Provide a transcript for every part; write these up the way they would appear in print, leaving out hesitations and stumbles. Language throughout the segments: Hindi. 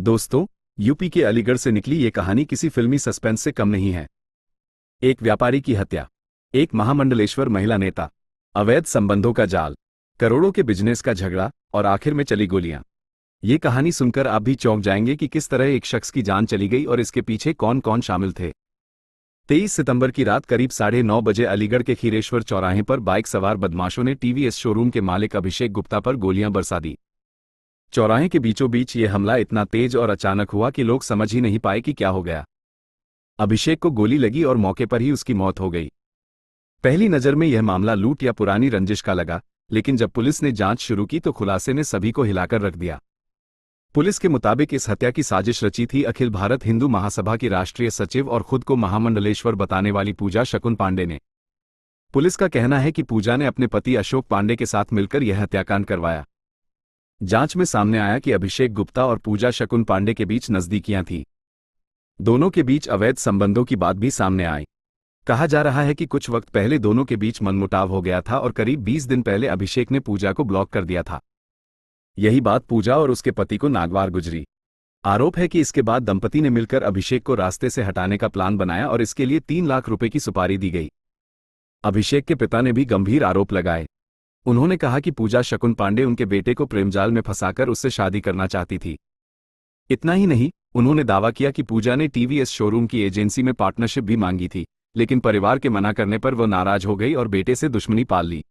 दोस्तों, यूपी के अलीगढ़ से निकली ये कहानी किसी फिल्मी सस्पेंस से कम नहीं है। एक व्यापारी की हत्या, एक महामंडलेश्वर महिला नेता, अवैध संबंधों का जाल, करोड़ों के बिजनेस का झगड़ा और आखिर में चली गोलियां। ये कहानी सुनकर आप भी चौंक जाएंगे कि किस तरह एक शख्स की जान चली गई और इसके पीछे कौन कौन शामिल थे। 23 सितंबर की रात करीब 9:30 बजे अलीगढ़ के खीरेश्वर चौराहे पर बाइक सवार बदमाशों ने टीवीएस शोरूम के मालिक अभिषेक गुप्ता पर गोलियां बरसा दी। चौराहे के बीचों बीच ये हमला इतना तेज और अचानक हुआ कि लोग समझ ही नहीं पाए कि क्या हो गया। अभिषेक को गोली लगी और मौके पर ही उसकी मौत हो गई। पहली नज़र में यह मामला लूट या पुरानी रंजिश का लगा, लेकिन जब पुलिस ने जांच शुरू की तो खुलासे ने सभी को हिलाकर रख दिया। पुलिस के मुताबिक इस हत्या की साजिश रची थी अखिल भारत हिंदू महासभा की राष्ट्रीय सचिव और खुद को महामंडलेश्वर बताने वाली पूजा शकुन पांडे ने। पुलिस का कहना है कि पूजा ने अपने पति अशोक पांडे के साथ मिलकर यह हत्याकांड करवाया। जांच में सामने आया कि अभिषेक गुप्ता और पूजा शकुन पांडे के बीच नजदीकियां थीं। दोनों के बीच अवैध संबंधों की बात भी सामने आई। कहा जा रहा है कि कुछ वक्त पहले दोनों के बीच मनमुटाव हो गया था और करीब 20 दिन पहले अभिषेक ने पूजा को ब्लॉक कर दिया था। यही बात पूजा और उसके पति को नागवार गुजरी। आरोप है कि इसके बाद दंपति ने मिलकर अभिषेक को रास्ते से हटाने का प्लान बनाया और इसके लिए 3 लाख रुपए की सुपारी दी गई। अभिषेक के पिता ने भी गंभीर आरोप लगाए। उन्होंने कहा कि पूजा शकुन पांडे उनके बेटे को प्रेमजाल में फंसाकर उससे शादी करना चाहती थी। इतना ही नहीं, उन्होंने दावा किया कि पूजा ने टीवीएस शोरूम की एजेंसी में पार्टनरशिप भी मांगी थी, लेकिन परिवार के मना करने पर वो नाराज हो गई और बेटे से दुश्मनी पाल ली।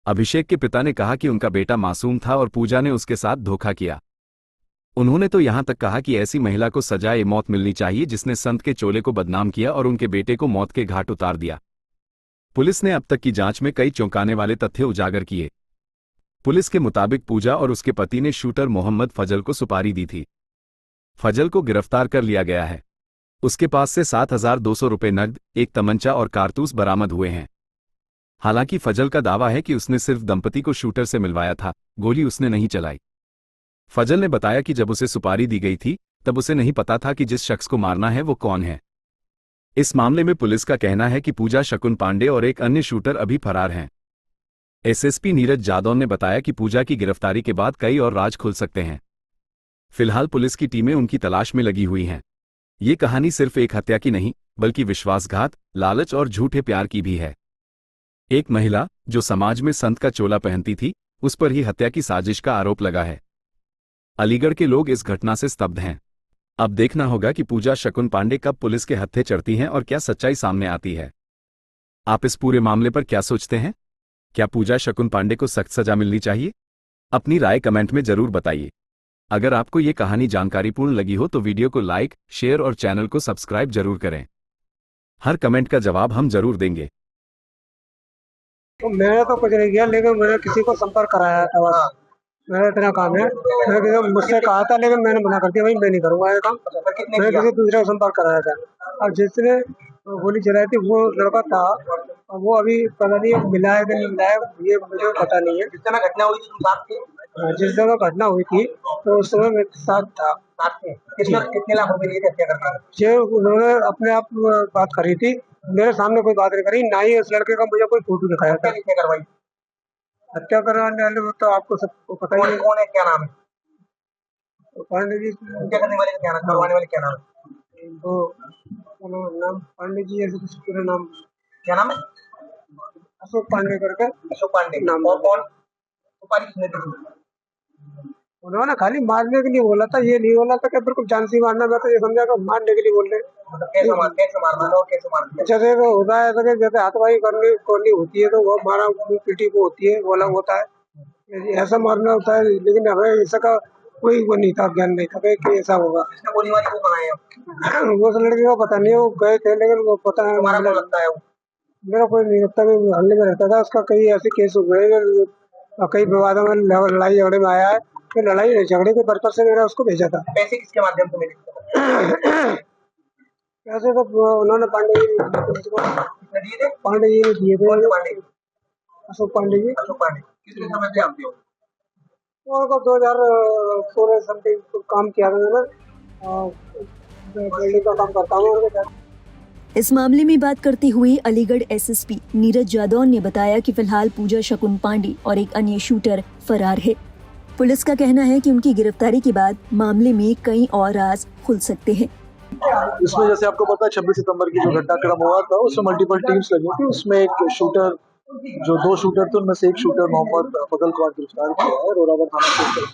अभिषेक के पिता ने कहा कि उनका बेटा मासूम था और पूजा ने उसके साथ धोखा किया। उन्होंने तो यहां तक कहा कि ऐसी महिला को सजाए मौत मिलनी चाहिए जिसने संत के चोले को बदनाम किया और उनके बेटे को मौत के घाट उतार दिया। पुलिस ने अब तक की जांच में कई चौंकाने वाले तथ्य उजागर किए। पुलिस के मुताबिक पूजा और उसके पति ने शूटर मोहम्मद फजल को सुपारी दी थी। फजल को गिरफ्तार कर लिया गया है। उसके पास से 7,200 रुपये नकद, एक तमंचा और कारतूस बरामद हुए हैं। हालांकि फजल का दावा है कि उसने सिर्फ दंपति को शूटर से मिलवाया था, गोली उसने नहीं चलाई। फजल ने बताया कि जब उसे सुपारी दी गई थी तब उसे नहीं पता था कि जिस शख्स को मारना है वो कौन है। इस मामले में पुलिस का कहना है कि पूजा शकुन पांडे और एक अन्य शूटर अभी फरार हैं। एसएसपी नीरज जादव ने बताया कि पूजा की गिरफ्तारी के बाद कई और राज खुल सकते हैं। फिलहाल पुलिस की टीमें उनकी तलाश में लगी हुई हैं। ये कहानी सिर्फ एक हत्या की नहीं, बल्कि विश्वासघात, लालच और झूठे प्यार की भी है। एक महिला जो समाज में संत का चोला पहनती थी, उस पर ही हत्या की साजिश का आरोप लगा है। अलीगढ़ के लोग इस घटना से स्तब्ध हैं। अब देखना होगा कि पूजा शकुन पांडे कब पुलिस के हत्थे चढ़ती हैं और क्या सच्चाई सामने आती है। आप इस पूरे मामले पर क्या सोचते हैं? क्या पूजा शकुन पांडे को सख्त सजा मिलनी चाहिए? अपनी राय कमेंट में जरूर बताइए। अगर आपको ये कहानी जानकारीपूर्ण लगी हो तो वीडियो को लाइक, शेयर और चैनल को सब्सक्राइब जरूर करें। हर कमेंट का जवाब हम जरूर देंगे। तो मैंने तो कुछ नहीं किया, लेकिन मैंने किसी को संपर्क कराया था बस। मेरा इतना काम है। मैंने किसी को मुझसे कहा था, लेकिन मैंने मना कर दिया, भाई मैं नहीं करूँगा ये काम। मैंने किसी दूसरे को संपर्क कराया था। अब जिसने गोली चलाई थी वो लड़का था, और वो अभी पता नहीं मिला है कि नहीं मिला है, ये मुझे पता नहीं है। जिस जगह घटना हुई थी जिस जगह घटना हुई थी तो उस समय मेरे साथ था। कितने लाख रुपए लिए हत्या करके? उन्होंने अपने आप बात करी थी, मेरे सामने कोई बात नहीं करी, ना ही उस लड़के का मुझे कोई फोटो दिखाया था। हत्या करवाने वाले वो तो आपको सबको पता ही है। कौन है, क्या नाम है? पांडे जी। हत्या करने वाले क्या नाम, करवाने वाले क्या नाम है? तो नाम पांडे जी, ऐसे कुछ पूरा नाम क्या नाम है? अशोक पांडे करके। अशोक पांडे नाम। और कौन सुपारी किसने दी? उन्होंने खाली मारने के लिए बोला था, ये नहीं बोला था कि बिल्कुल जान से मारना। मैं तो ये समझा कि मारने के लिए बोल रहे। कैसे मारना और कैसे मारना? जैसे होता है कि जैसे हाथवाई करनी होती है तो वो मारा पीटी को होती है, वो अलग होता है। ऐसा मारना होता है, लेकिन हमें ऐसा का कोई वो नहीं था, ज्ञान नहीं था कि ऐसा होगा। गोलीबारी को बनाया वो लड़के का पता नहीं, वो गए थे, लेकिन वो पता है मेरा कोई नहीं लगता। मैं मोहल्ले में रहता था, उसका कई ऐसे केस हुए, कई विवादों में लड़ाई झगड़े में आया है। फिर लड़ाई झगड़े के पर्पज से मैंने उसको भेजा था। पैसे किसके माध्यम से मिले? पैसे तो उन्होंने पांडे जी ने दिए थे। अशोक पांडे जी। अशोक पांडे कितने समय से जानते हो? उनको 2016 समथिंग काम किया था मैंने, बिल्डिंग का काम करता हूँ उनके साथ। इस मामले में बात करते हुए अलीगढ़ एसएसपी नीरज जादव ने बताया कि फिलहाल पूजा शकुन पांडे और एक अन्य शूटर फरार है। पुलिस का कहना है कि उनकी गिरफ्तारी के बाद मामले में कई और राज खुल सकते हैं। इसमें जैसे आपको पता है 26 सितंबर की जो घटनाक्रम हुआ था उसमें मल्टीपल टीम्स लगी थी। उसमें एक शूटर, जो 2 शूटर थे उनमें से एक शूटर मोहम्मद फजल को आज गिरफ्तार किया है रोरावर थाना क्षेत्र में।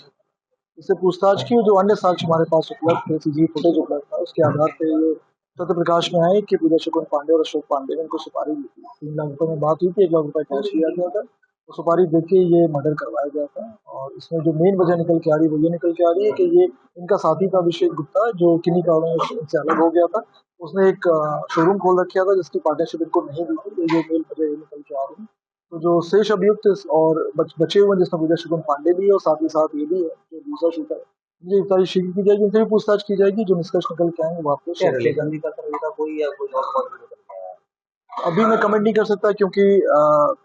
इससे पूछताछ की, जो अन्य साक्ष्य हमारे पास उपलब्ध थे, सीसीटीवी फुटेज उपलब्ध था, उसके आधार पे ये तथ्य प्रकाश में आए कि पूजा शकुन पांडे और अशोक पांडे ने उनको सुपारी दी थी। 3 लाख रुपए में बात हुई थी, 1 लाख रुपए कैश लिया गया था, तो सुपारी देके ये मर्डर करवाया गया था। और इसमें जो मेन वजह निकल के आ रही है वो ये निकल के आ रही है कि ये इनका साथी था अभिषेक गुप्ता, जो किन्हीं कारणों से अलग हो गया था। उसने एक शोरूम खोल रखा था जिसकी पार्टनरशिप इनको नहीं दी थी, तो ये मेन वजह ये निकल के आ रही है। तो जो शेष अभियुक्त और बचे हुए जिसमें पूजा शकुन पांडे भी है और साथ ही साथ ये भी है जो दूसरा शूटर है, ये गिरफ्तारी शीघ्र की जाएगी, उनसे भी पूछताछ की जाएगी। जो निष्कर्ष निकल के आएंगे वो आपको शेयर किया जाएगा। अभी मैं कमेंट नहीं कर सकता क्योंकि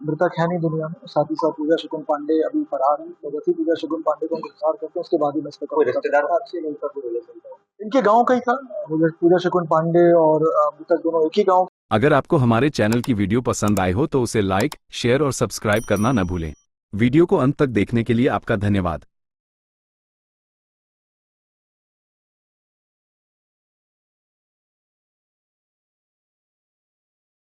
मृतक है नहीं दुनिया में, साथ ही साथ पूजा शकुन पांडे अभी फरार है। तो जैसे पूजा शकुन पांडे को गिरफ्तार करते हैं उसके बाद ही मैं इस पर रिश्तेदार था, इनके गाँव का ही था। पूजा शकुन पांडे और मृतक दोनों एक ही गाँव। अगर आपको हमारे चैनल की वीडियो पसंद आई हो तो उसे लाइक, शेयर और सब्सक्राइब करना न भूलें। वीडियो को अंत तक देखने के लिए आपका धन्यवाद।